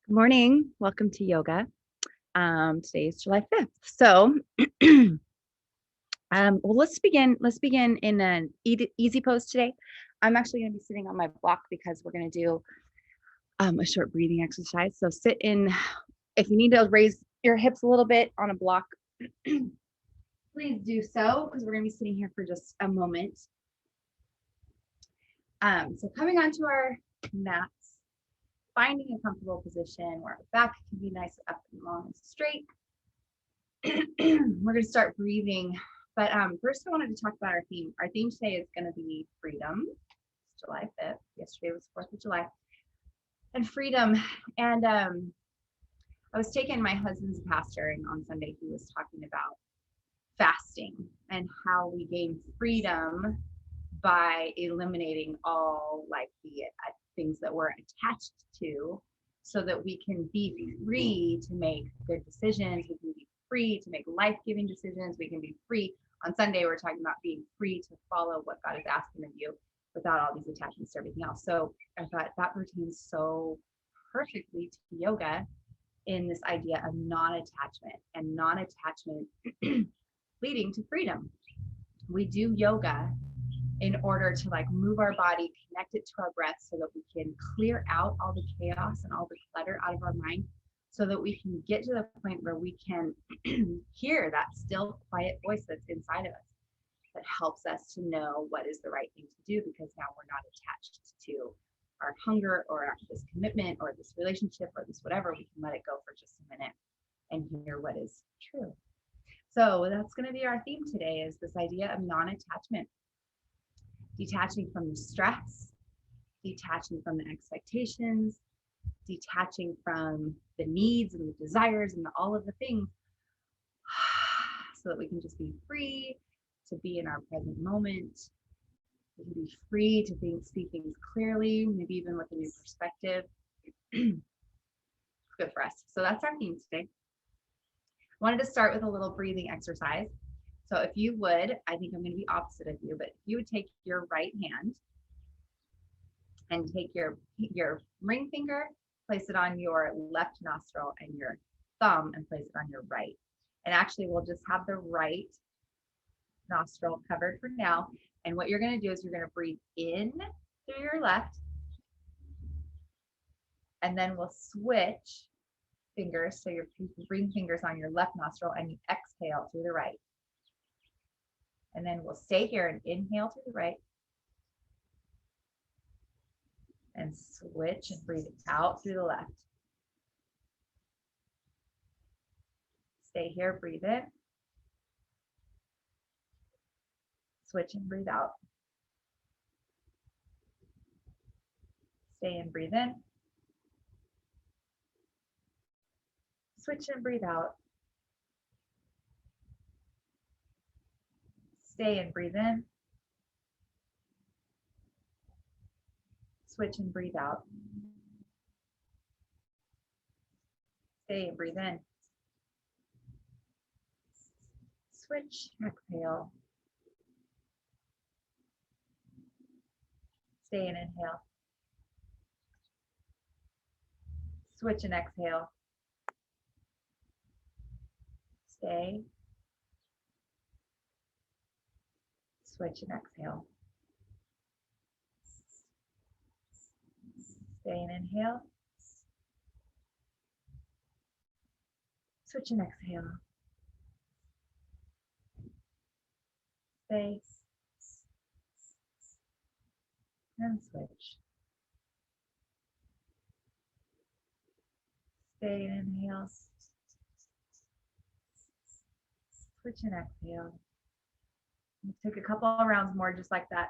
Good morning. Welcome to yoga. Today is July 5th. So, well, let's begin. Let's begin in an easy pose today. I'm actually going to be sitting on my block because we're going to do a short breathing exercise. So sit in. If you need to raise your hips a little bit on a block, please do so because we're going to be sitting here for just a moment. So coming onto our mats, finding a comfortable position where our back can be nice, up and long and straight. We're going to start breathing, but first I wanted to talk about our theme. Our theme today is going to be freedom. It's July 5th. Yesterday was 4th of July. And freedom. And I was taking my husband's pastor, and on Sunday he was talking about fasting and how we gain freedom by eliminating all like the things that we're attached to, so that we can be free to make good decisions. We can be free to make life-giving decisions. We can be free. On Sunday, we're talking about being free to follow what God is asking of you without all these attachments to everything else. So I thought that pertains so perfectly to yoga in this idea of non-attachment and non-attachment leading to freedom. We do yoga in order to like move our body, connect it to our breath so that we can clear out all the chaos and all the clutter out of our mind, so that we can get to the point where we can hear that still quiet voice that's inside of us that helps us to know what is the right thing to do, because now we're not attached to our hunger or this commitment or this relationship or this whatever. We can let it go for just a minute and hear what is true. So that's going to be our theme today, is this idea of non-attachment. Detaching from the stress, detaching from the expectations, detaching from the needs and the desires and all of the things, so that we can just be free to be in our present moment. We can be free to see things clearly, maybe even with a new perspective. It's good for us. So that's our theme today. I wanted to start with a little breathing exercise. So if you would, I think I'm going to be opposite of you, but if you would take your right hand and take your ring finger, place it on your left nostril, and your thumb and place it on your right. And actually we'll just have the right nostril covered for now. And what you're going to do is you're going to breathe in through your left, and then we'll switch fingers. So your ring fingers on your left nostril, and you exhale through the right. And then we'll stay here and inhale through the right and switch and breathe out through the left. Stay here, breathe in, switch and breathe out. Stay and breathe in, switch and breathe out. Stay and breathe in, switch and breathe out. Stay and breathe in, switch, exhale. Stay and inhale. Switch and exhale. Stay. Switch and exhale. Stay and inhale. Switch and exhale. Stay. And switch. Stay and inhale. Switch and exhale. Take a couple of rounds more just like that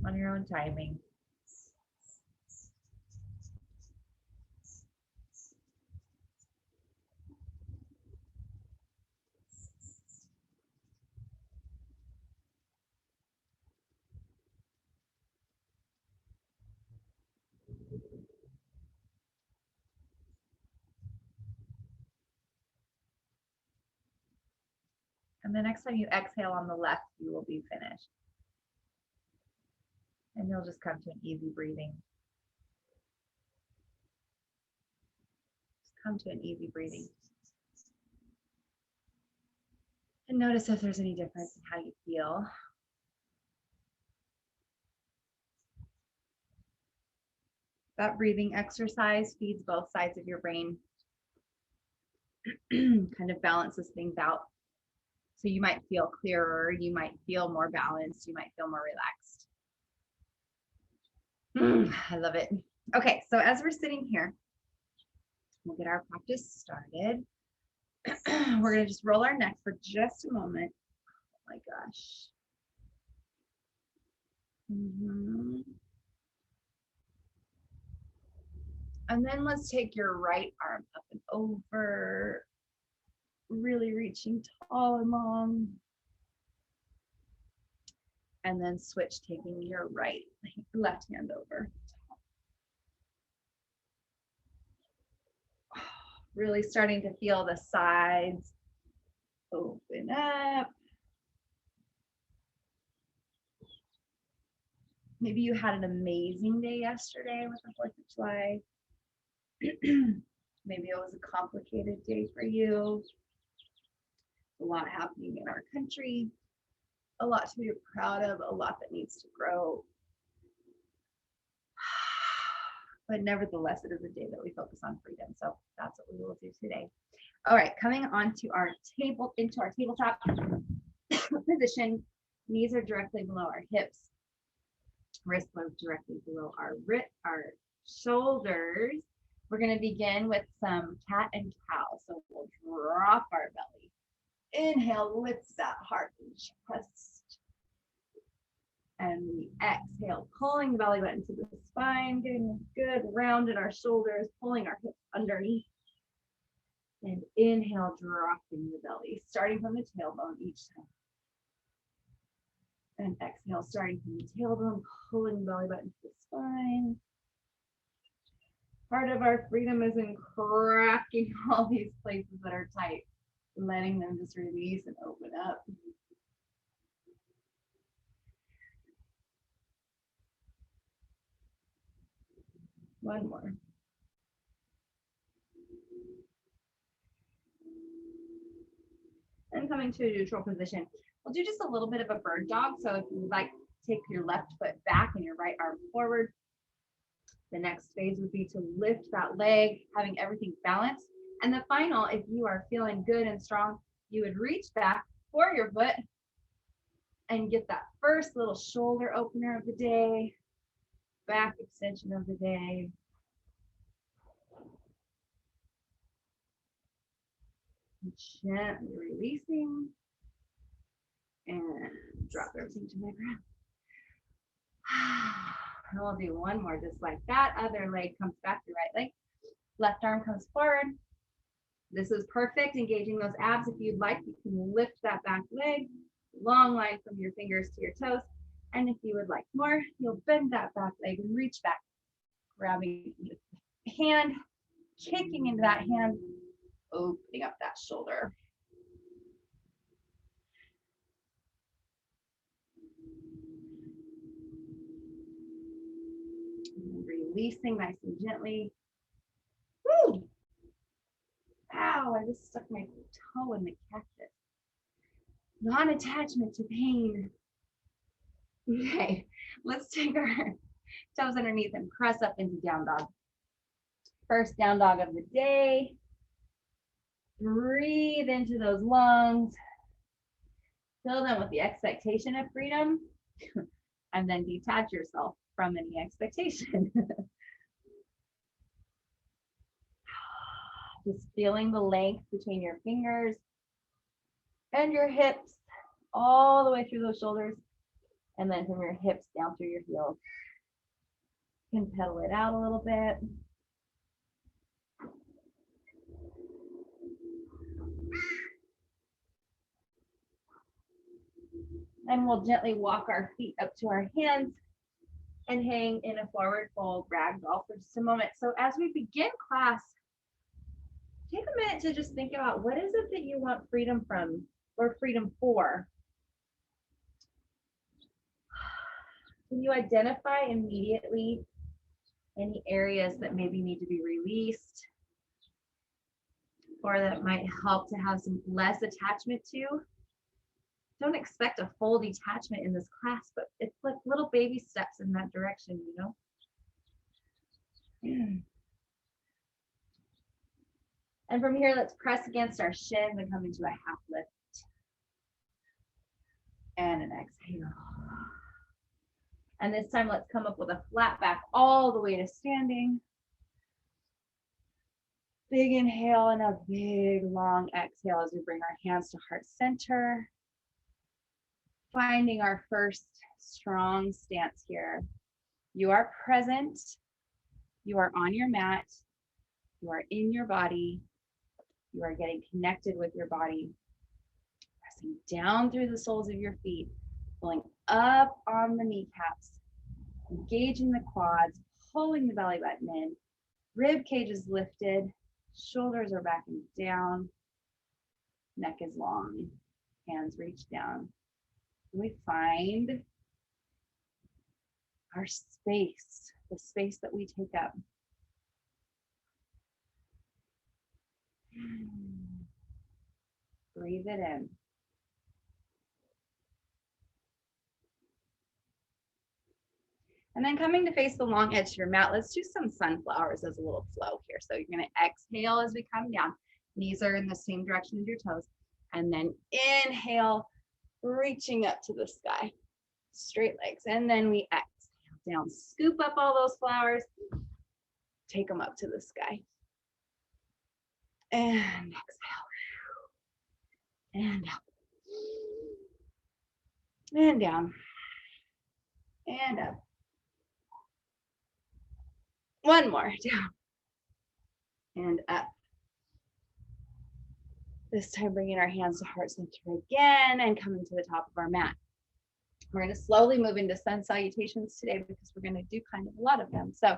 on your own timing. And the next time you exhale on the left, you will be finished. And you'll just come to an easy breathing. come to an easy breathing. And notice if there's any difference in how you feel. That breathing exercise feeds both sides of your brain, kind of balances things out. So you might feel clearer, you might feel more balanced, you might feel more relaxed. I love it. Okay, so as we're sitting here, we'll get our practice started. We're going to just roll our neck for just a moment. Oh my gosh. And then let's take your right arm up and over, really reaching tall and long. And then switch, taking your left hand over. Really starting to feel the sides open up. Maybe you had an amazing day yesterday with the 4th of July. Maybe it was a complicated day for you. A lot happening in our country, a lot to be proud of, a lot that needs to grow. But nevertheless, it is a day that we focus on freedom. So that's what we will do today. All right, coming on to our tabletop position. Knees are directly below our hips. Wrists are directly below our shoulders. We're going to begin with some cat and cow. So we'll drop our belly. Inhale, lifts that heart and chest. And we exhale, pulling the belly button to the spine, getting a good round in our shoulders, pulling our hips underneath. And inhale, dropping the belly, starting from the tailbone each time. And exhale, starting from the tailbone, pulling the belly button to the spine. Part of our freedom is in cracking all these places that are tight, letting them just release and open up. One more. And coming to a neutral position. We'll do just a little bit of a bird dog. So if you would like, take your left foot back and your right arm forward. The next phase would be to lift that leg, having everything balanced. And the final, if you are feeling good and strong, you would reach back for your foot and get that first little shoulder opener of the day, back extension of the day. Gently releasing and drop everything to the ground. And we'll do one more just like that. Other leg comes back, your right leg. Left arm comes forward. This is perfect, engaging those abs. If you'd like, you can lift that back leg, long line from your fingers to your toes. And if you would like more, you'll bend that back leg and reach back, grabbing the hand, kicking into that hand, opening up that shoulder. And releasing nice and gently. Woo! Ow, I just stuck my toe in the cactus. Non-attachment to pain. Okay, let's take our toes underneath and press up into down dog. First down dog of the day. Breathe into those lungs. Fill them with the expectation of freedom. And then detach yourself from any expectation. Just feeling the length between your fingers and your hips, all the way through those shoulders, and then from your hips down through your heels. You can pedal it out a little bit. And we'll gently walk our feet up to our hands and hang in a forward fold ragdoll for just a moment. So as we begin class, take a minute to just think about, what is it that you want freedom from or freedom for? Can you identify immediately any areas that maybe need to be released? or that might help to have some less attachment to. Don't expect a full detachment in this class, but it's like little baby steps in that direction, you know? And from here, let's press against our shins and come into a half lift. And an exhale. And this time, let's come up with a flat back all the way to standing. Big inhale and a big long exhale as we bring our hands to heart center. Finding our first strong stance here. You are present. You are on your mat. You are in your body. You are getting connected with your body. Pressing down through the soles of your feet, pulling up on the kneecaps, engaging the quads, pulling the belly button in. Rib cage is lifted. Shoulders are back and down. Neck is long. Hands reach down. We find our space, the space that we take up. Breathe it in. And then coming to face the long edge of your mat, let's do some sunflowers as a little flow here. So you're going to exhale as we come down. Knees are in the same direction as your toes. And then inhale, reaching up to the sky. Straight legs. And then we exhale down. Scoop up all those flowers. Take them up to the sky. And exhale. And up. And down. And up. One more, down and up. This time bringing our hands to heart center again and coming to the top of our mat. We're going to slowly move into sun salutations today because we're going to do kind of a lot of them. So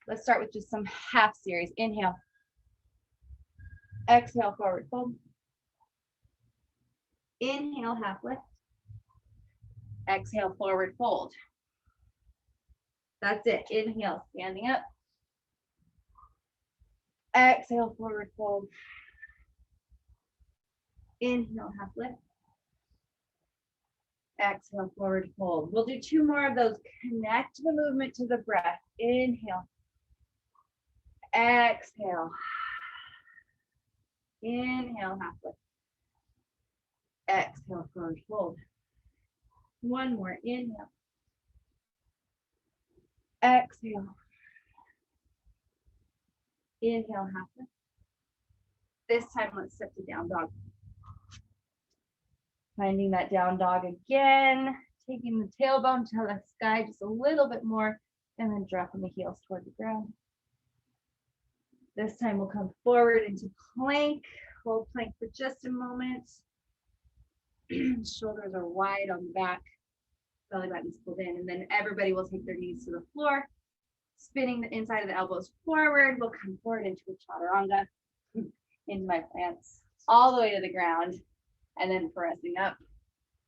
let's start with just some half series. Inhale. Exhale, forward fold. Inhale, half lift. Exhale, forward fold. That's it. Inhale, standing up. Exhale, forward fold. Inhale, half lift. Exhale, forward fold. We'll do two more of those. Connect the movement to the breath. Inhale. Exhale. Inhale, half lift. Exhale, forward fold. One more. Inhale. Exhale. Inhale, half lift. This time, let's step to down dog. Finding that down dog again. Taking the tailbone to the sky just a little bit more, and then dropping the heels toward the ground. This time, we'll come forward into plank. Hold plank for just a moment. Shoulders are wide on the back. Belly button's pulled in, and then everybody will take their knees to the floor, spinning the inside of the elbows forward. We'll come forward into a chaturanga, into my plants, all the way to the ground, and then pressing up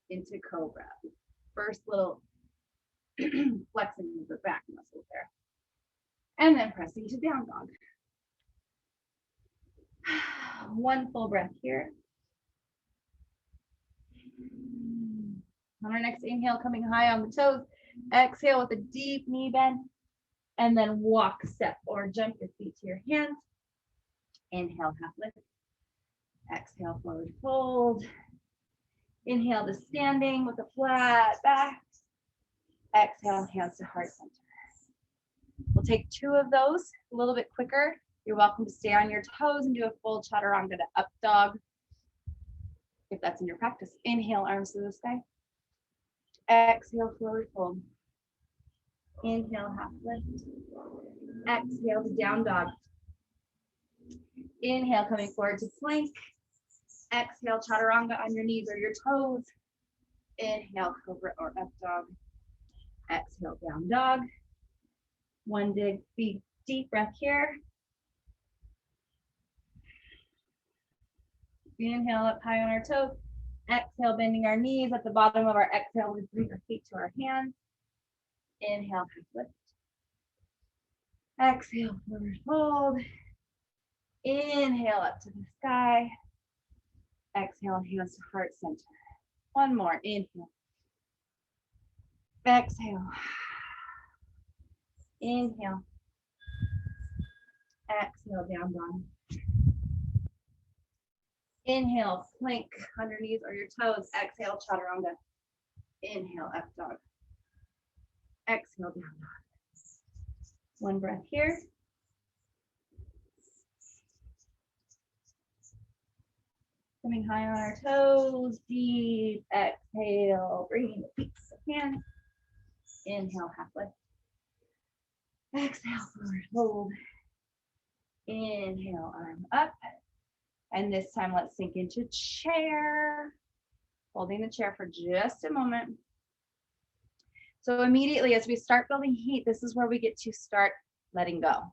into cobra. First little flexing of the back muscles there, and then pressing to down dog. One full breath here. On our next inhale, coming high on the toes. Exhale with a deep knee bend. And then walk, step, or jump your feet to your hands. Inhale, half lift. Exhale, forward fold. Inhale to standing with a flat back. Exhale, hands to heart center. We'll take two of those a little bit quicker. You're welcome to stay on your toes and do a full chaturanga to up dog, if that's in your practice. Inhale, arms to the sky. Exhale, forward fold. Inhale, half lift. Exhale to down dog. Inhale, coming forward to plank. Exhale, chaturanga on your knees or your toes. Inhale, cobra or up dog. Exhale, down dog. One big deep breath here. Inhale up high on our toes. Exhale, bending our knees. At the bottom of our exhale, we bring our feet to our hands. Inhale, half lift. Exhale, forward fold. Inhale up to the sky. Exhale, hands to heart center. One more, inhale. Exhale. Inhale. Exhale, down dog. Inhale, plank underneath or your toes. Exhale, chaturanga. Inhale, up dog. Exhale, down dog. One breath here. Coming high on our toes, deep exhale, bringing the feet to the hands. Inhale, half lift. Exhale, forward fold. Inhale, arm up. And this time, let's sink into chair. Holding the chair for just a moment. So immediately as we start building heat, this is where we get to start letting go.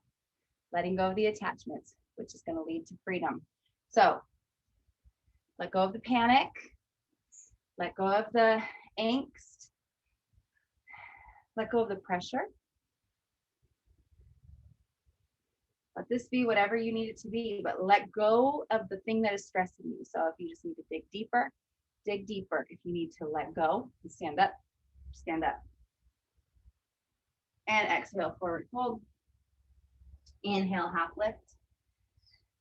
Letting go of the attachments, which is going to lead to freedom. So let go of the panic. Let go of the angst. Let go of the pressure. Let this be whatever you need it to be, but let go of the thing that is stressing you. So if you just need to dig deeper, dig deeper. If you need to let go, stand up, stand up. And exhale, forward fold. Inhale, half lift.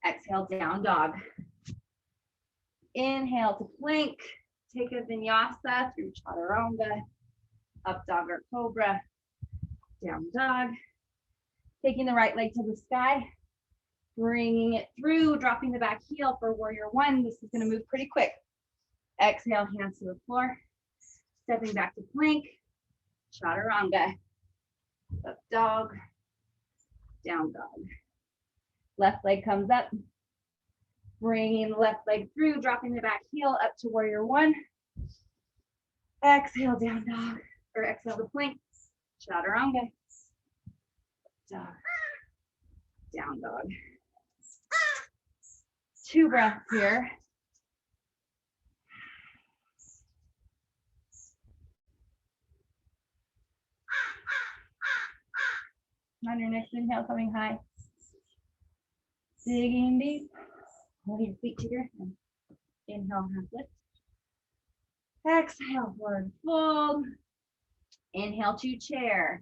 Exhale, down dog. Inhale to plank. Take a vinyasa through chaturanga. Up dog or cobra. Down dog. Taking the right leg to the sky. Bringing it through, dropping the back heel for warrior one. This is going to move pretty quick. Exhale, hands to the floor. Stepping back to plank. Chaturanga. Up dog. Down dog. Left leg comes up. Bringing the left leg through, dropping the back heel up to warrior one. Exhale, down dog, or exhale to plank. Chaturanga. Dog. Down dog. 2 breaths here. On your next inhale, coming high. Digging deep. Hold your feet to your hands. Inhale, half lift. Exhale, forward fold. Inhale to chair.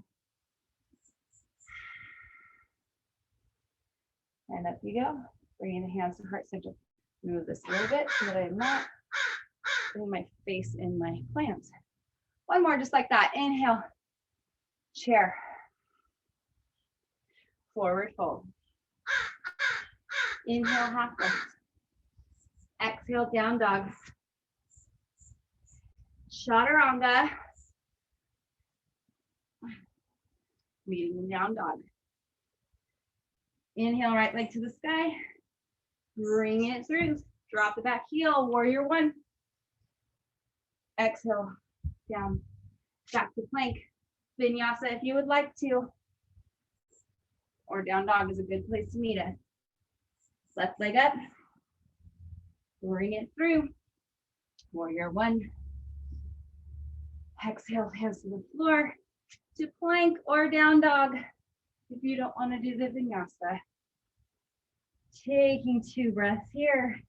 And up you go. Bringing the hands to heart center. Move this a little bit so that I'm not putting my face in my plants. One more just like that. Inhale, chair. Forward fold. Inhale, half lift. Exhale, down dog. Chaturanga. Meeting the down dog. Inhale, right leg to the sky. Bring it through. Drop the back heel, warrior one. Exhale, down, back to plank. Vinyasa if you would like to. Or down dog is a good place to meet it. Left leg up. Bring it through. Warrior one. Exhale, hands to the floor. To plank or down dog if you don't want to do the vinyasa. Taking 2 breaths here.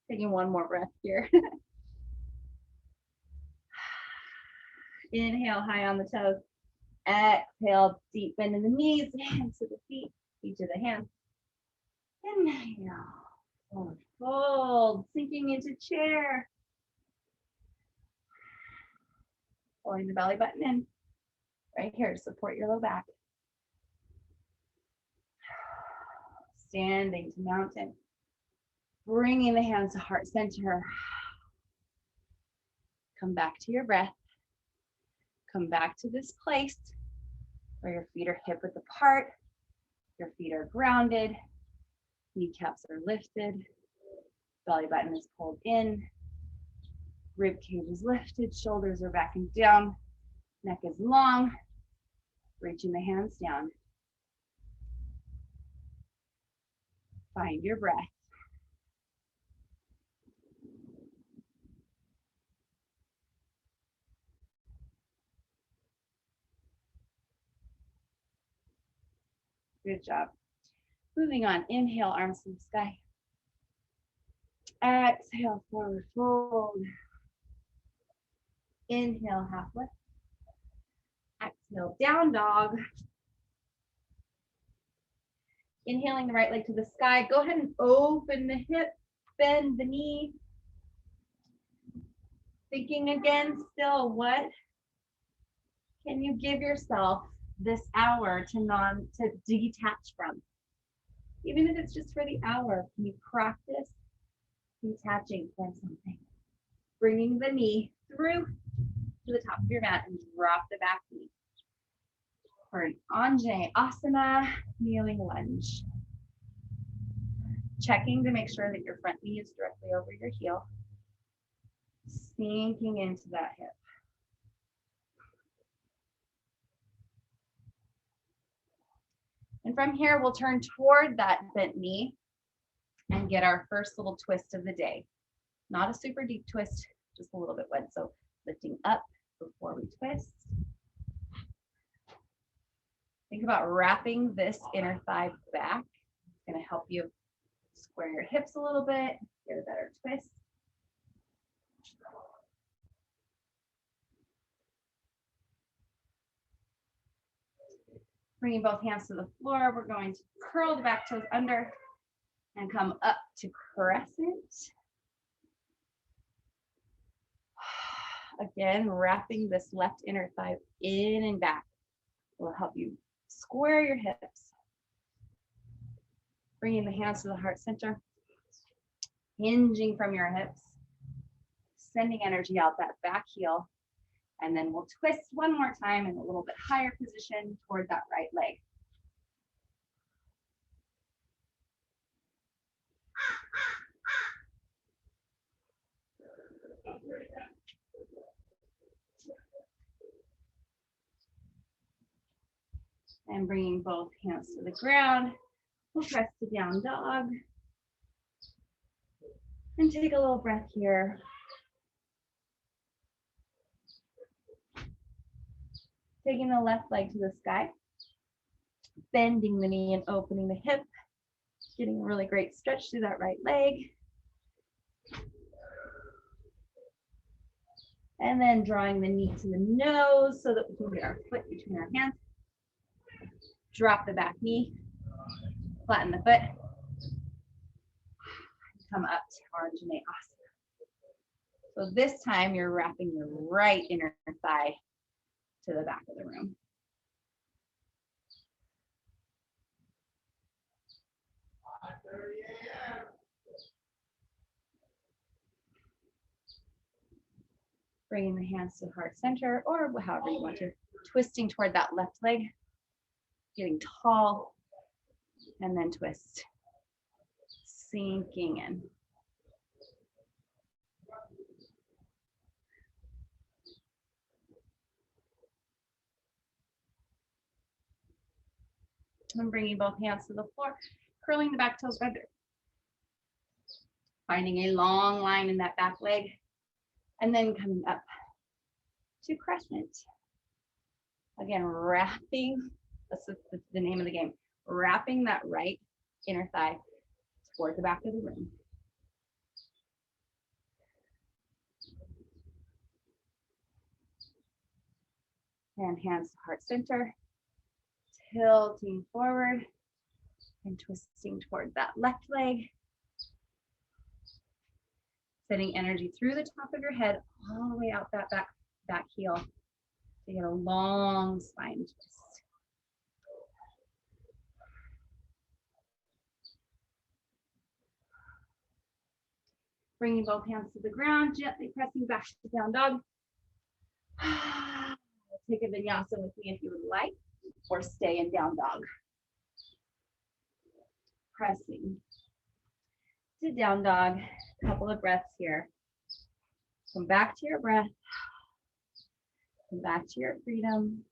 Taking 1 more breath here. Inhale, high on the toes. Exhale, deep bend in the knees, hands to the feet, feet to the hands. Inhale, forward fold, sinking into chair. Pulling the belly button in, right here to support your low back. Standing to mountain. Bringing the hands to heart center. Come back to your breath. Come back to this place where your feet are hip width apart. Your feet are grounded. Kneecaps are lifted. Belly button is pulled in. Rib cage is lifted. Shoulders are back and down. Neck is long. Reaching the hands down. Find your breath. Good job. Moving on. Inhale, arms to the sky. Exhale, forward fold. Inhale, half lift. Exhale, down dog. Inhaling the right leg to the sky. Go ahead and open the hip, bend the knee. Thinking again, still, what can you give yourself this hour to detach from? Even if it's just for the hour, can you practice detaching from something? Bringing the knee through to the top of your mat and drop the back knee. For an Anjane Asana, kneeling lunge. Checking to make sure that your front knee is directly over your heel. Sinking into that hip. And from here, we'll turn toward that bent knee and get our first little twist of the day. Not a super deep twist, just a little bit wet. So lifting up before we twist. Think about wrapping this inner thigh back. It's going to help you square your hips a little bit, get a better twist. Bringing both hands to the floor, we're going to curl the back toes under and come up to crescent. Again, wrapping this left inner thigh in and back will help you square your hips. Bringing the hands to the heart center, hinging from your hips, sending energy out that back heel. And then we'll twist one more time in a little bit higher position toward that right leg. And bringing both hands to the ground, we'll press to down dog. And take a little breath here. Taking the left leg to the sky, bending the knee and opening the hip, getting a really great stretch through that right leg. And then drawing the knee to the nose so that we can get our foot between our hands. Drop the back knee, flatten the foot, come up to Anjane Asana. So this time you're wrapping your right inner thigh to the back of the room. Bringing the hands to heart center, or however you want to. Twisting toward that left leg, getting tall, and then twist. Sinking in. And bringing both hands to the floor, curling the back toes under. Finding a long line in that back leg, and then coming up to crescent. Again, wrapping, that's the name of the game, wrapping that right inner thigh toward the back of the room. And hands to heart center, tilting forward and twisting toward that left leg. Sending energy through the top of your head, all the way out that back heel to get a long spine twist. Bringing both hands to the ground, gently pressing back to down dog. Take a vinyasa with me if you would like, or stay in down dog. Pressing to down dog, a couple of breaths here. Come back to your breath. Come back to your freedom.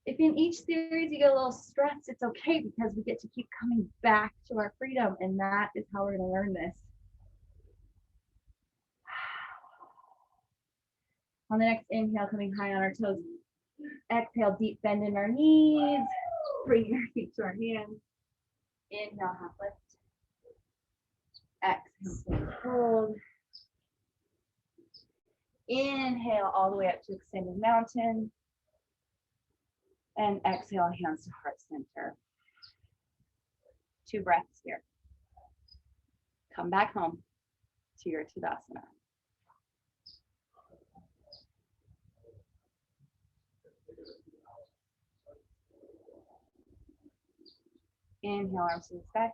If in each series you get a little stressed, it's okay, because we get to keep coming back to our freedom, and that is how we're going to learn this. On the next inhale, coming high on our toes. Exhale, deep bend in our knees. Bring your feet to our hands. Inhale, half lift. Exhale, fold. Inhale all the way up to extended mountain. And exhale, hands to heart center. 2 breaths here. Come back home to your Tadasana. Inhale, arms to the sky.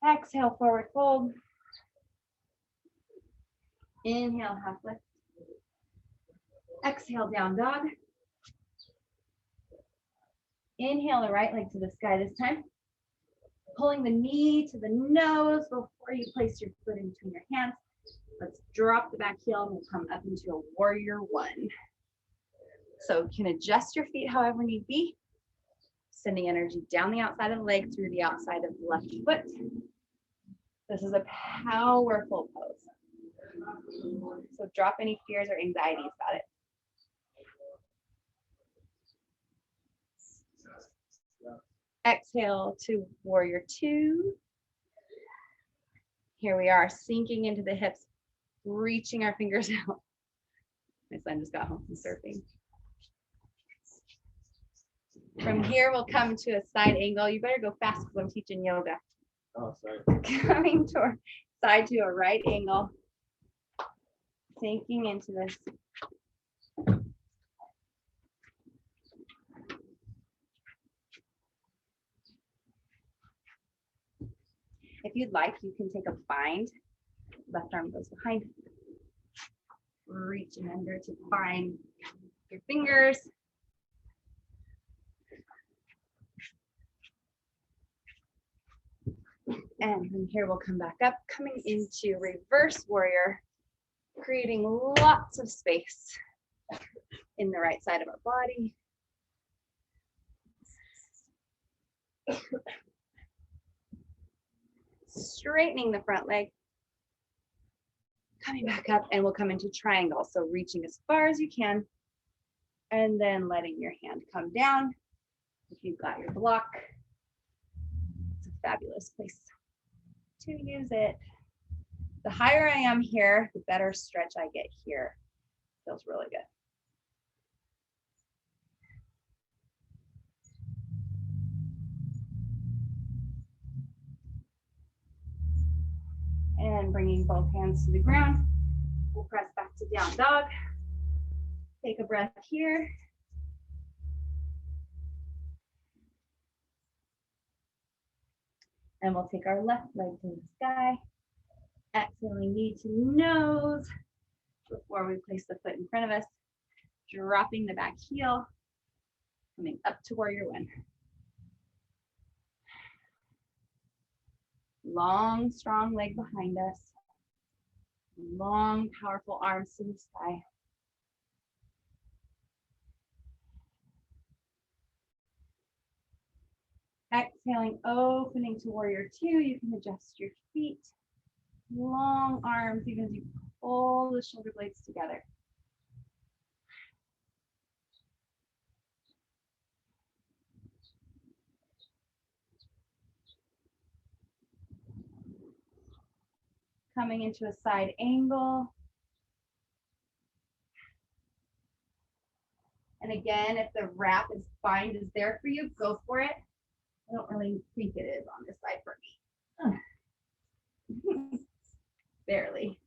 Exhale, forward fold. Inhale, half lift. Exhale, down dog. Inhale the right leg to the sky this time. Pulling the knee to the nose before you place your foot in between your hands. Let's drop the back heel and we'll come up into a warrior 1. So you can adjust your feet however need be. Sending energy down the outside of the leg through the outside of the left foot. This is a powerful pose. So drop any fears or anxieties about it. Exhale to warrior 2. Here we are, sinking into the hips, reaching our fingers out. My son just got home from surfing. From here, we'll come to a side angle. You better go fast because I'm teaching yoga. Oh, sorry. Coming to our side to a right angle. Sinking into this. If you'd like, you can take a bind. Left arm goes behind. Reaching under to bind your fingers. And from here, we'll come back up, coming into reverse warrior, creating lots of space in the right side of our body. Straightening the front leg. Coming back up, and we'll come into triangle. So reaching as far as you can, and then letting your hand come down. If you've got your block, it's a fabulous place to use it. The higher I am here, the better stretch I get here. Feels really good. And bringing both hands to the ground, we'll press back to down dog. Take a breath here. And we'll take our left leg to the sky. Exhaling knee to nose before we place the foot in front of us. Dropping the back heel. Coming up to warrior 1. Long, strong leg behind us. Long, powerful arms to the sky. Exhaling, opening to warrior 2. You can adjust your feet. Long arms, even as you pull the shoulder blades together. Coming into a side angle. And again, if the wrap is bind is there for you, go for it. I don't really think it is on this side for me. Barely.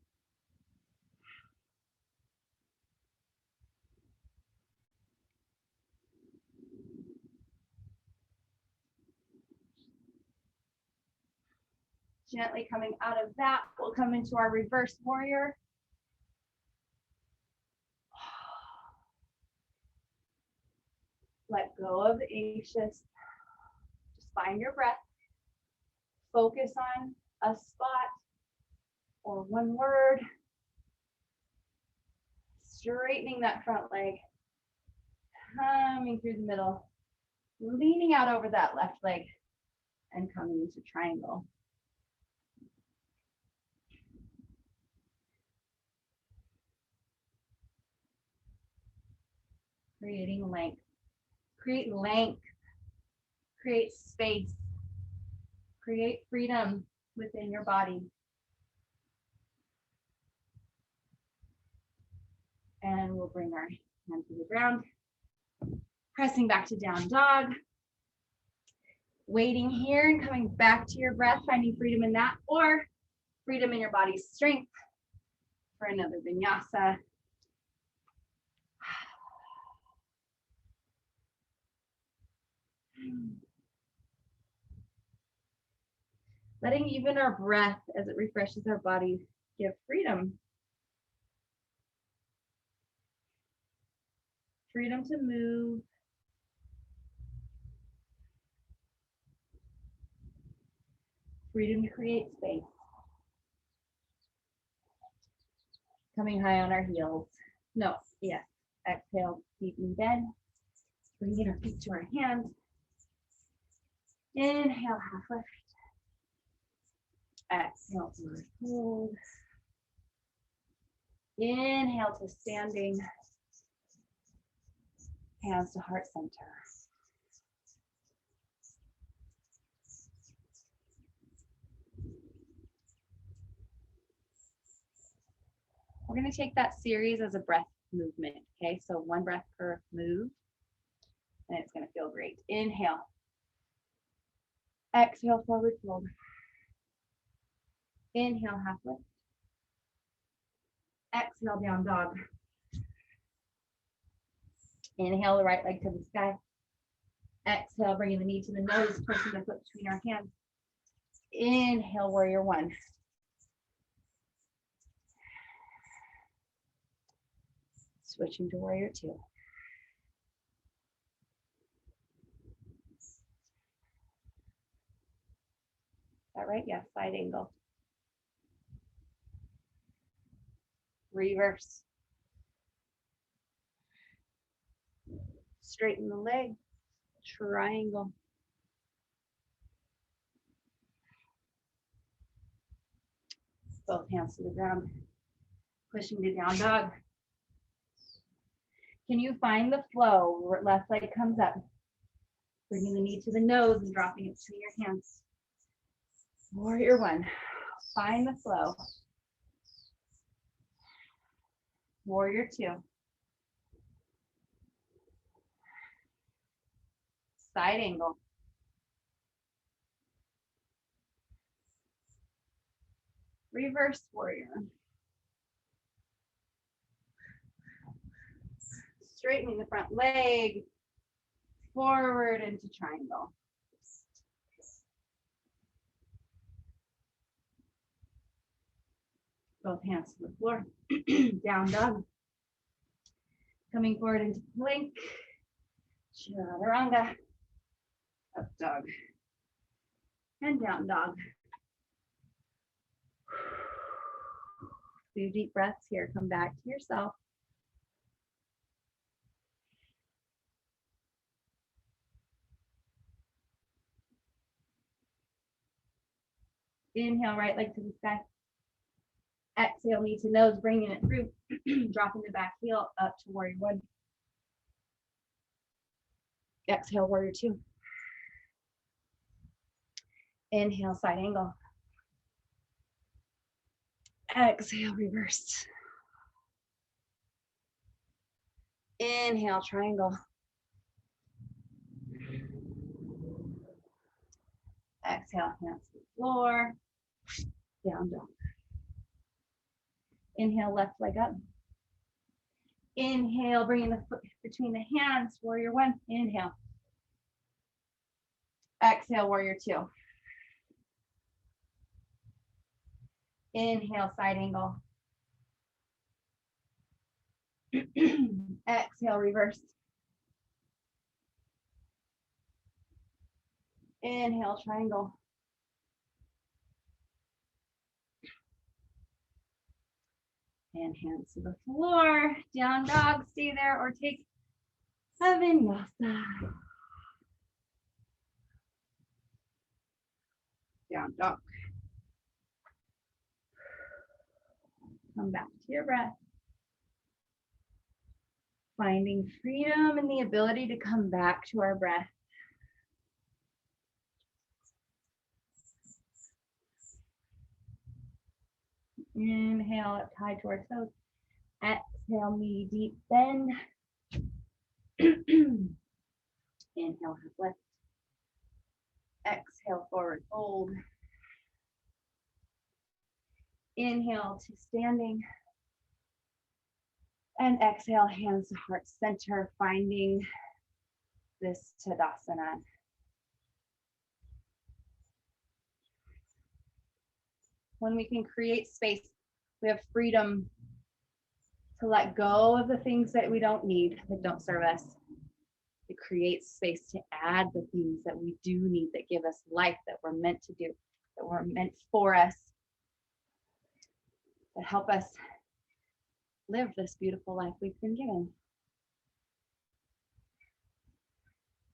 Gently coming out of that, we'll come into our reverse warrior. Let go of the anxious. Just find your breath. Focus on a spot or one word. Straightening that front leg. Coming through the middle. Leaning out over that left leg and coming into triangle. Creating length. Create length Create space. Create freedom within your body. And we'll bring our hand to the ground. Pressing back to down dog. Waiting here and coming back to your breath, finding freedom in that, or freedom in your body's strength for another vinyasa. Letting even our breath, as it refreshes our body, give freedom. Freedom to move. Freedom to create space. Coming high on our heels. No, yes. Exhale, deep in bed. Bringing our feet to our hands. Inhale, half lift. Exhale, forward fold. Inhale to standing. Hands to heart center. We're going to take that series as a breath movement. Okay, so one breath per move, and it's going to feel great. Inhale. Exhale, forward fold. Inhale, half lift. Exhale, down dog. Inhale, the right leg to the sky. Exhale, bringing the knee to the nose, pushing the foot between our hands. Inhale, warrior one. Switching to warrior two. Is that right? Yes, side angle. Reverse. Straighten the leg. Triangle. Both hands to the ground. Pushing to down dog. Can you find the flow where left leg comes up? Bringing the knee to the nose and dropping it between your hands. Warrior one. Find the flow. Warrior two. Side angle. Reverse warrior. Straightening the front leg. Forward into triangle. Both hands to the floor. Down dog. Coming forward into plank. Chaturanga. Up dog. And down dog. Few deep breaths here. Come back to yourself. Inhale, right leg to the sky. Exhale, knee to nose, bringing it through. Dropping the back heel up to warrior one. Exhale, warrior two. Inhale, side angle. Exhale, reverse. Inhale, triangle. Exhale, hands to the floor. Down dog. Inhale, left leg up. Inhale, bringing the foot between the hands. Warrior one. Inhale. Exhale, warrior two. Inhale, side angle. Exhale, reverse. Inhale, triangle. And hands to the floor. Down dog, stay there or take a vinyasa. Down dog. Come back to your breath. Finding freedom and the ability to come back to our breath. Inhale up high towards toes. Exhale, knee deep bend. Inhale, half lift. Exhale, forward fold. Inhale to standing. And exhale, hands to heart center, finding this Tadasana. When we can create space, we have freedom to let go of the things that we don't need, that don't serve us. To create space to add the things that we do need, that give us life, that we're meant to do, that were meant for us, that help us live this beautiful life we've been given.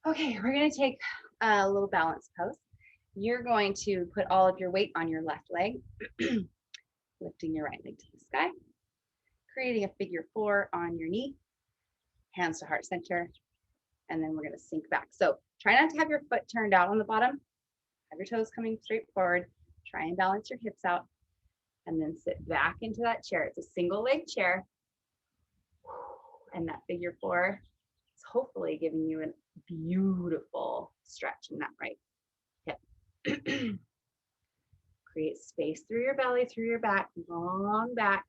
Okay, we're going to take a little balance pose. You're going to put all of your weight on your left leg, lifting your right leg to the sky, creating a figure 4 on your knee, hands to heart center, and then we're going to sink back. So try not to have your foot turned out on the bottom, have your toes coming straight forward, try and balance your hips out, and then sit back into that chair. It's a single leg chair, and that figure 4 is hopefully giving you a beautiful stretch in that right hip. Create space through your belly, through your back, long back.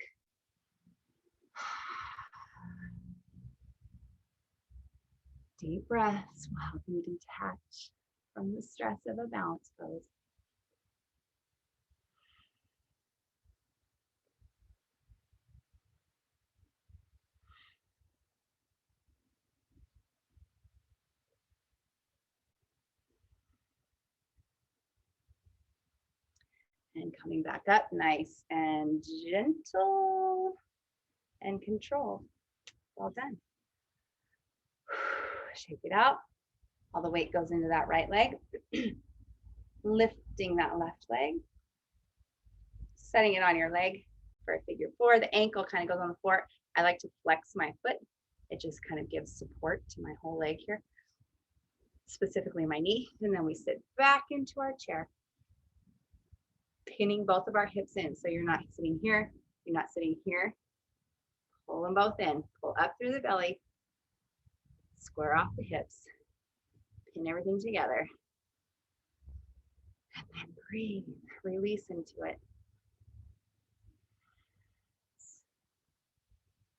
Deep breaths while you detach from the stress of a balance pose. And coming back up, nice and gentle and controlled. Well done. Shake it out. All the weight goes into that right leg. Lifting that left leg. Setting it on your leg for a figure 4. The ankle kind of goes on the floor. I like to flex my foot. It just kind of gives support to my whole leg here, specifically my knee. And then we sit back into our chair, pinning both of our hips in. So you're not sitting here, you're not sitting here. Pull them both in. Pull up through the belly. Square off the hips. Pin everything together. And then breathe. Release into it.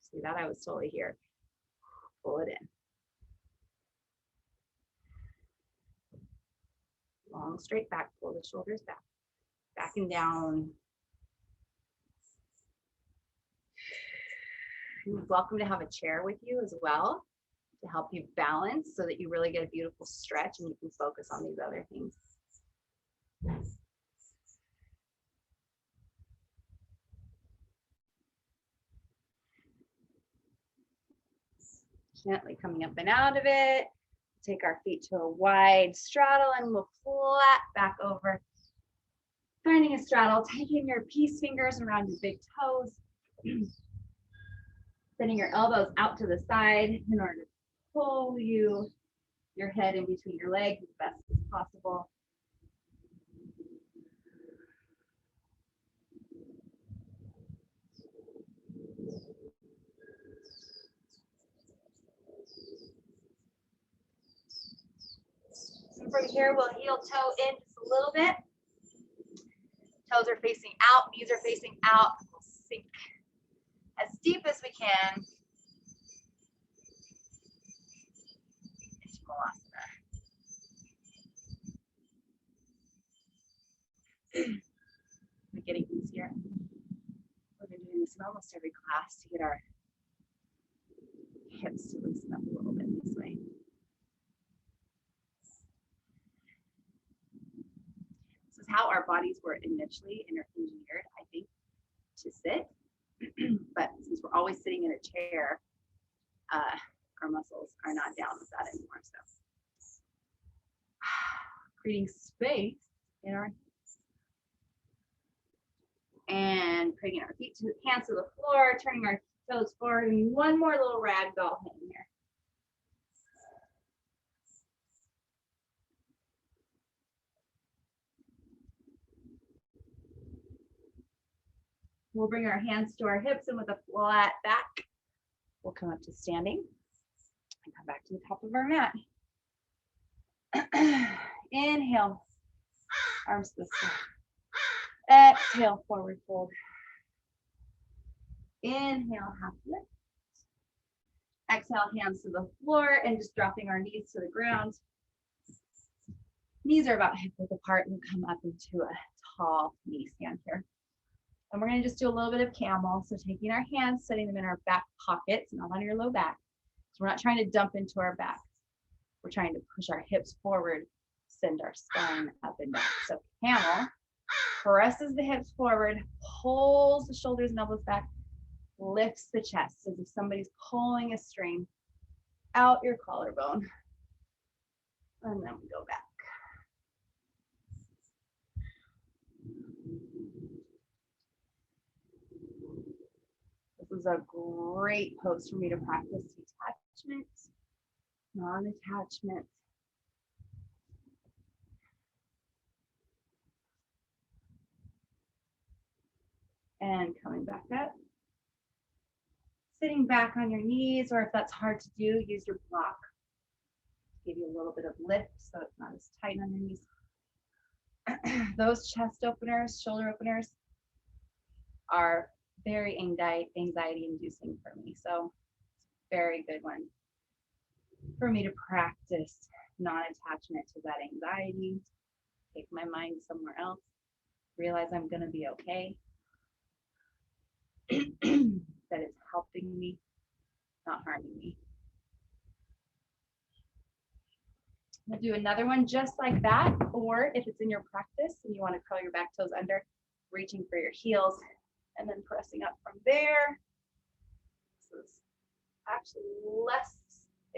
See that? I was totally here. Pull it in. Long straight back. Pull the shoulders back. Back and down. You're welcome to have a chair with you as well to help you balance so that you really get a beautiful stretch and you can focus on these other things. Gently coming up and out of it. Take our feet to a wide straddle and we'll flat back over. Finding a straddle, taking your peace fingers around your big toes. Sending your elbows out to the side in order to pull your head in between your legs as best as possible. And from here, we'll heel toe in just a little bit. Toes are facing out, knees are facing out. We'll sink as deep as we can into Malasana. We're getting easier. We've been doing this in almost every class to get our hips to loosen up a little bit this way. This is how our bodies were initially engineered, I think, to sit. But since we're always sitting in a chair, our muscles are not down with that anymore. So creating space in our and bringing our feet to hands to the floor, turning our toes forward, and one more little ragdoll hang here. We'll bring our hands to our hips, and with a flat back, we'll come up to standing and come back to the top of our mat. Inhale, arms to the sky. Exhale, forward fold. Inhale, half lift. Exhale, hands to the floor and just dropping our knees to the ground. Knees are about hip width apart, and we'll come up into a tall knee stand here. And we're going to just do a little bit of camel. So taking our hands, setting them in our back pockets, not on your low back. So we're not trying to dump into our back. We're trying to push our hips forward, send our spine up and down. So camel presses the hips forward, pulls the shoulders and elbows back, lifts the chest as if somebody's pulling a string out your collarbone. And then we go back. This is a great pose for me to practice detachment, non-attachment. And coming back up. Sitting back on your knees, or if that's hard to do, use your block. Give you a little bit of lift so it's not as tight on your knees. Those chest openers, shoulder openers are very anxiety inducing for me. So very good one for me to practice non-attachment to that anxiety, take my mind somewhere else, realize I'm going to be okay, that it's helping me, not harming me. We'll do another one just like that, or if it's in your practice and you want to curl your back toes under, reaching for your heels and then pressing up from there. This is actually less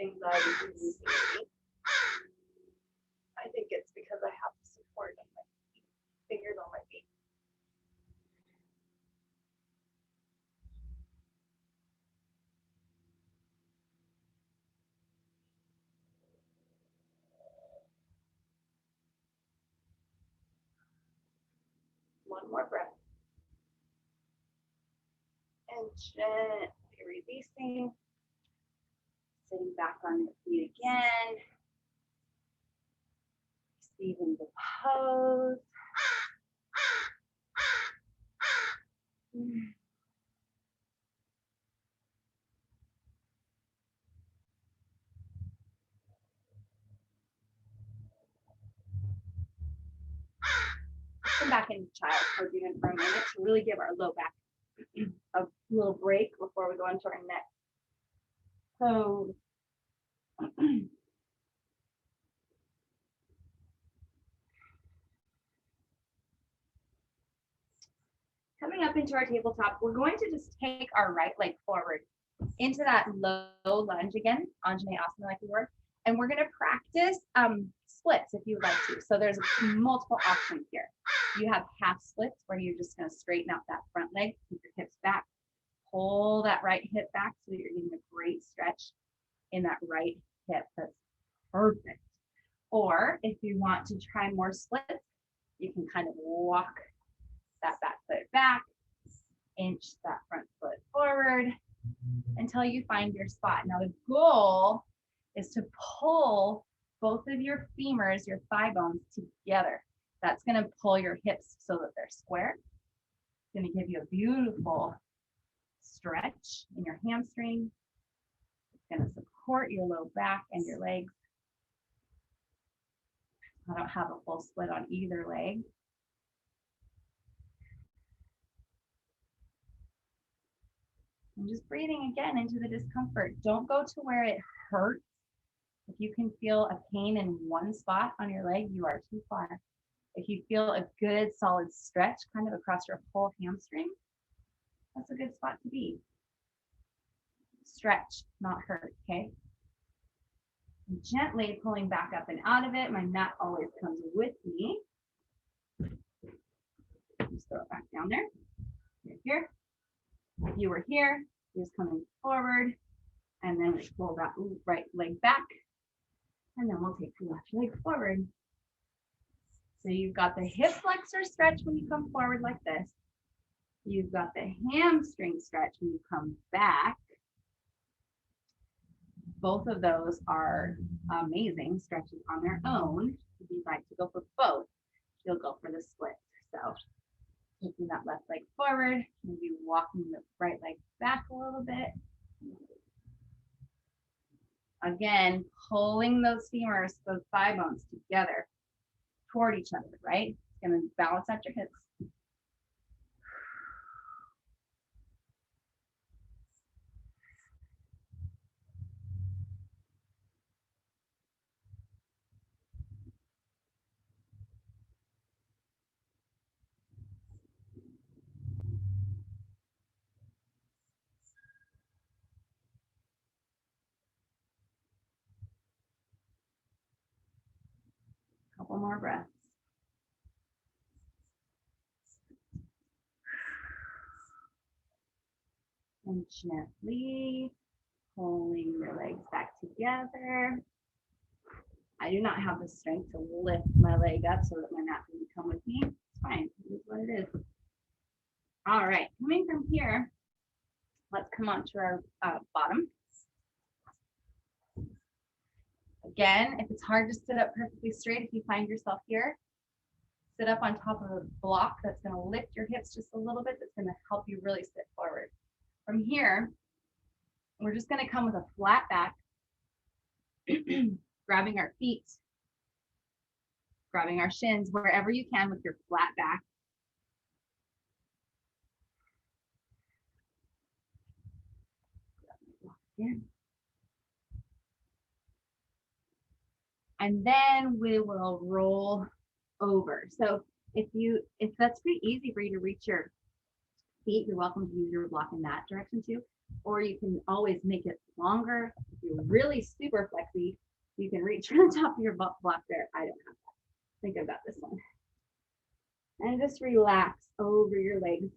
anxiety inducing me. I think it's because I have the support of my feet, fingers on my feet. One more breath. And gently releasing. Sitting back on your feet again. Receiving the pose. Come back into child pose even for a minute to really give our low back a little break before we go into our next pose. Coming up into our tabletop, we're going to just take our right leg forward into that low lunge again, Anjaneyasana like we were, and we're going to practice splits if you would like to. So there's multiple options here. You have half splits where you're just going to straighten out that front leg, keep your hips back, pull that right hip back so that you're getting a great stretch in that right hip. That's perfect. Or if you want to try more splits, you can kind of walk that back foot back, inch that front foot forward until you find your spot. Now the goal is to pull both of your femurs, your thigh bones together. That's going to pull your hips so that they're square. It's going to give you a beautiful stretch in your hamstring. It's going to support your low back and your legs. I don't have a full split on either leg. And just breathing again into the discomfort. Don't go to where it hurts. If you can feel a pain in one spot on your leg, you are too far. If you feel a good solid stretch kind of across your whole hamstring, that's a good spot to be. Stretch, not hurt, okay? And gently pulling back up and out of it. My mat always comes with me. Just throw it back down there. Right here. If you were here, just coming forward, and then we pull that right leg back, and then we'll take the left leg forward. So you've got the hip flexor stretch when you come forward like this. You've got the hamstring stretch when you come back. Both of those are amazing stretches on their own. If you'd like to go for both, you'll go for the split. So taking that left leg forward, maybe walking the right leg back a little bit. Again, pulling those femurs, those thigh bones together toward each other, right? It's going to balance out your hips. Couple more breaths. And gently pulling your legs back together. I do not have the strength to lift my leg up so that my mat can come with me. It's fine. It is what it is. All right. Coming from here, let's come on to our bottom. Again, if it's hard to sit up perfectly straight, if you find yourself here, sit up on top of a block that's going to lift your hips just a little bit. That's going to help you really sit forward. From here, we're just going to come with a flat back, grabbing our feet, grabbing our shins, wherever you can with your flat back. Again. And then we will roll over. So if that's pretty easy for you to reach your feet, you're welcome to use your block in that direction too. Or you can always make it longer. If you're really super flexy, you can reach on top of your block there. I don't have that. Think about this one. And just relax over your legs.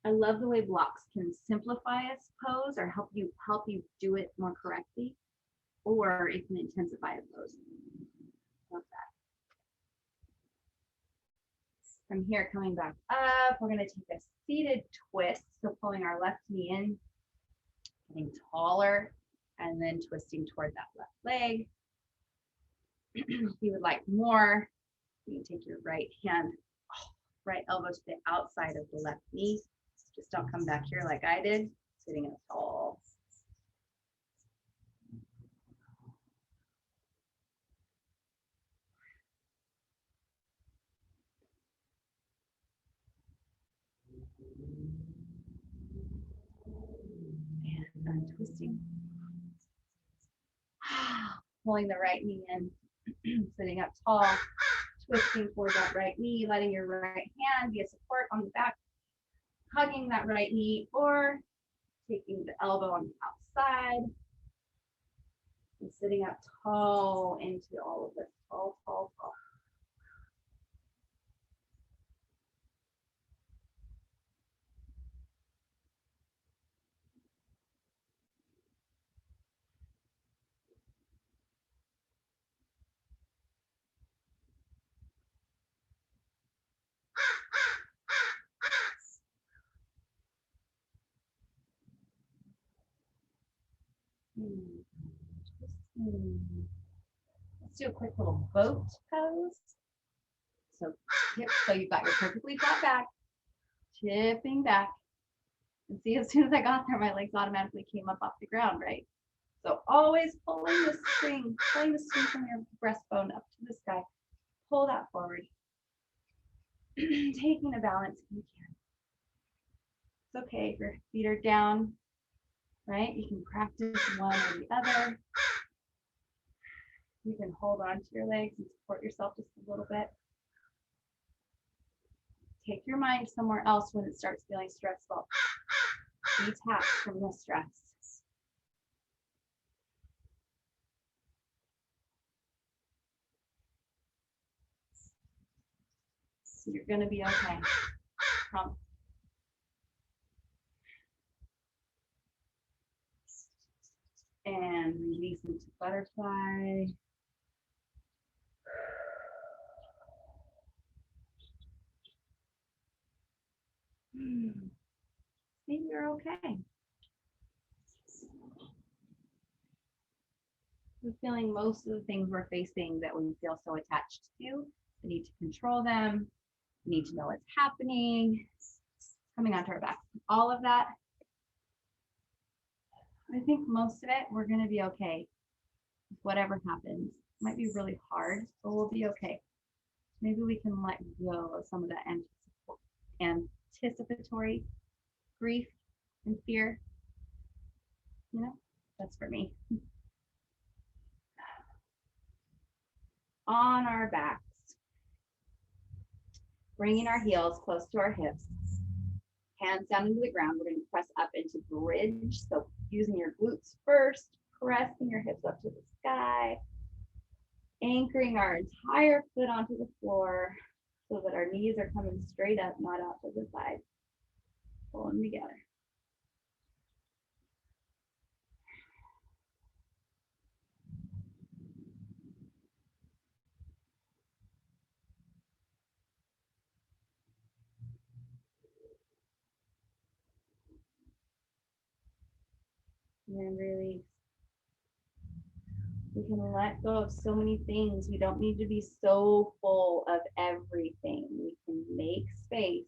I love the way blocks can simplify a pose or help you do it more correctly, or it can intensify a pose. Love that. From here, coming back up, we're going to take a seated twist. So pulling our left knee in, getting taller, and then twisting toward that left leg. If you would like more, you can take your right hand, right elbow to the outside of the left knee. Just don't come back here like I did, sitting up tall. And untwisting. Pulling the right knee in, sitting up tall, twisting toward that right knee, letting your right hand be a support on the back, hugging that right knee, or taking the elbow on the outside and sitting up tall into all of this. Tall, tall, tall. Let's do a quick little boat pose. So you've got your perfectly flat back, tipping back. And see, as soon as I got there, my legs automatically came up off the ground, right? So always pulling the string from your breastbone up to the sky. Pull that forward. Taking a balance if you can. It's okay if your feet are down, right? You can practice one or the other. You can hold on to your legs and support yourself just a little bit. Take your mind somewhere else when it starts feeling stressful. Detach from the stress. You're gonna be okay. Promise. And release into butterfly. Maybe you're okay. We're feeling most of the things we're facing that we feel so attached to. We need to control them. We need to know what's happening. Coming onto our back. All of that. I think most of it, we're going to be okay. Whatever happens. It might be really hard, but we'll be okay. Maybe we can let go of some of that anticipatory grief and fear. You know, that's for me. On our backs, bringing our heels close to our hips, hands down into the ground. We're going to press up into bridge. So using your glutes first, pressing your hips up to the sky, anchoring our entire foot onto the floor so that our knees are coming straight up, not out to the side. Pull them together. And release. We can let go of so many things. We don't need to be so full of everything. We can make space.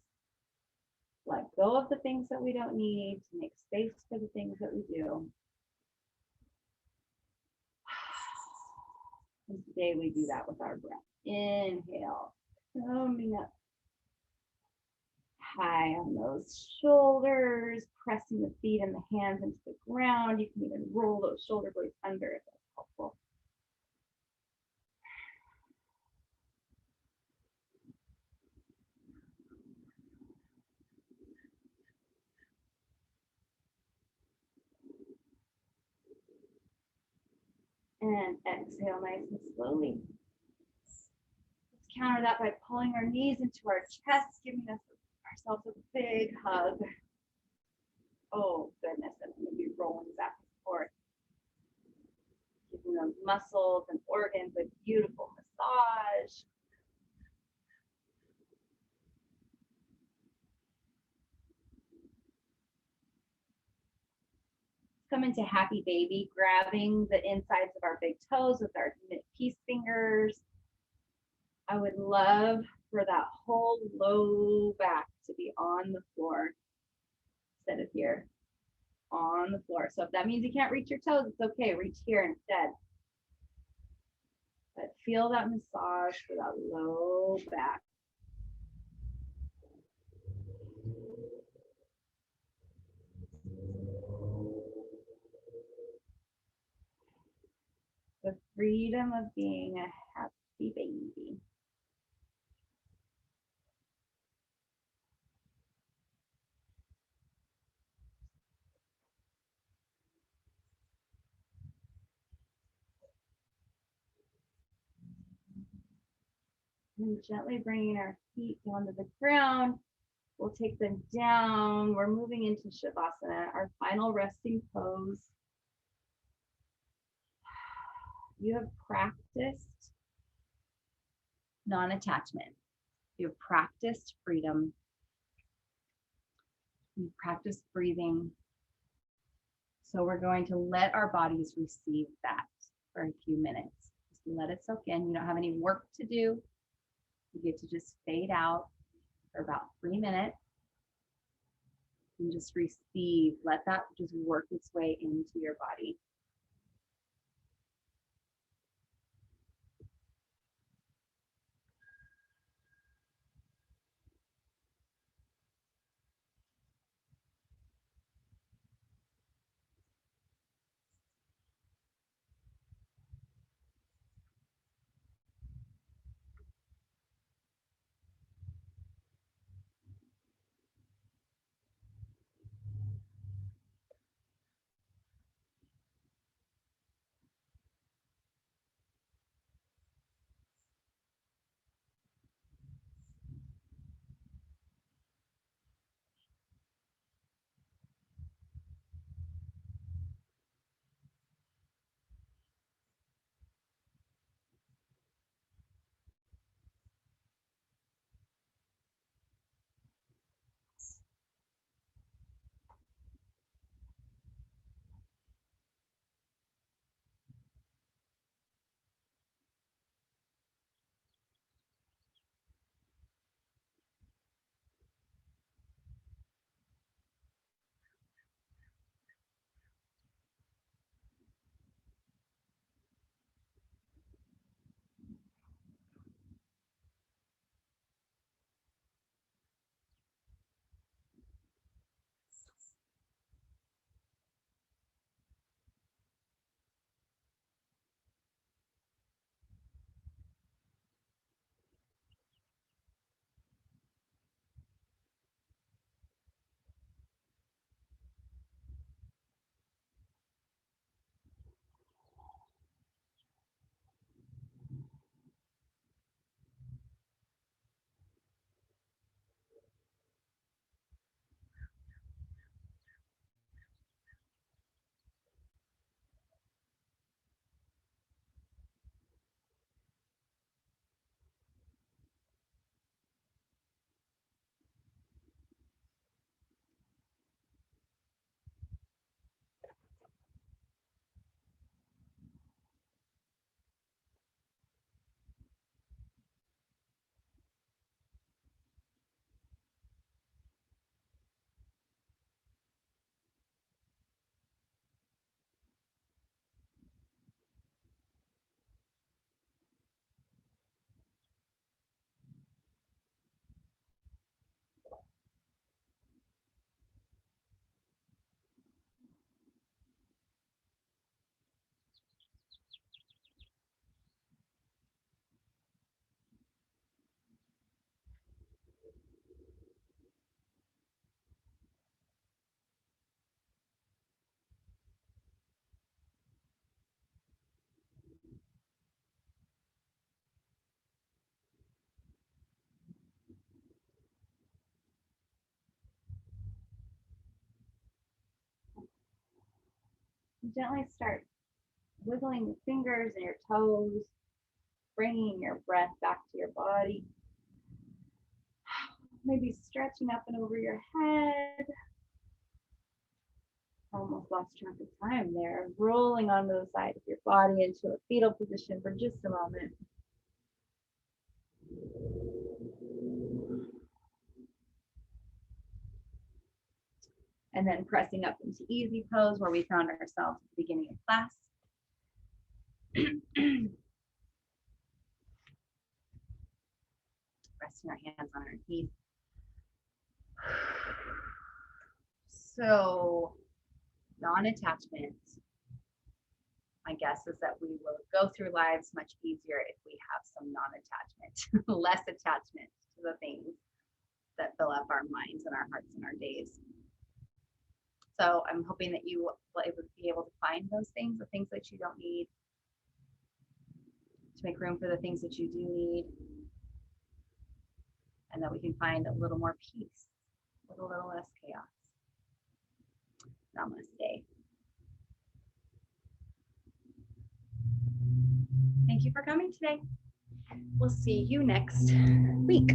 Let go of the things that we don't need to make space for the things that we do. And today we do that with our breath. Inhale, coming up high on those shoulders, pressing the feet and the hands into the ground. You can even roll those shoulder blades under if that's helpful. And exhale nice and slowly. Let's counter that by pulling our knees into our chest, giving ourselves a big hug. Oh goodness, and maybe rolling back and forth. Giving those muscles and organs a beautiful massage. Come into happy baby, grabbing the insides of our big toes with our peace fingers. I would love for that whole low back to be on the floor instead of here, on the floor. So if that means you can't reach your toes, it's okay, reach here instead. But feel that massage for that low back. The freedom of being a happy baby. And gently bringing our feet down to the ground. We'll take them down. We're moving into Shavasana, our final resting pose. You have practiced non-attachment. You've practiced freedom. You've practiced breathing. So we're going to let our bodies receive that for a few minutes. Just let it soak in. You don't have any work to do. You get to just fade out for about 3 minutes and just receive. Let that just work its way into your body. Gently start wiggling your fingers and your toes, bringing your breath back to your body. Maybe stretching up and over your head. Almost lost track of time there. Rolling onto the side of your body into a fetal position for just a moment. And then pressing up into easy pose where we found ourselves at the beginning of class. Resting our hands on our knees. So, non-attachment, my guess is that we will go through lives much easier if we have some non-attachment, less attachment to the things that fill up our minds and our hearts and our days. So I'm hoping that you will be able to find those things, the things that you don't need, to make room for the things that you do need, and that we can find a little more peace with a little less chaos. Namaste. Thank you for coming today. We'll see you next week.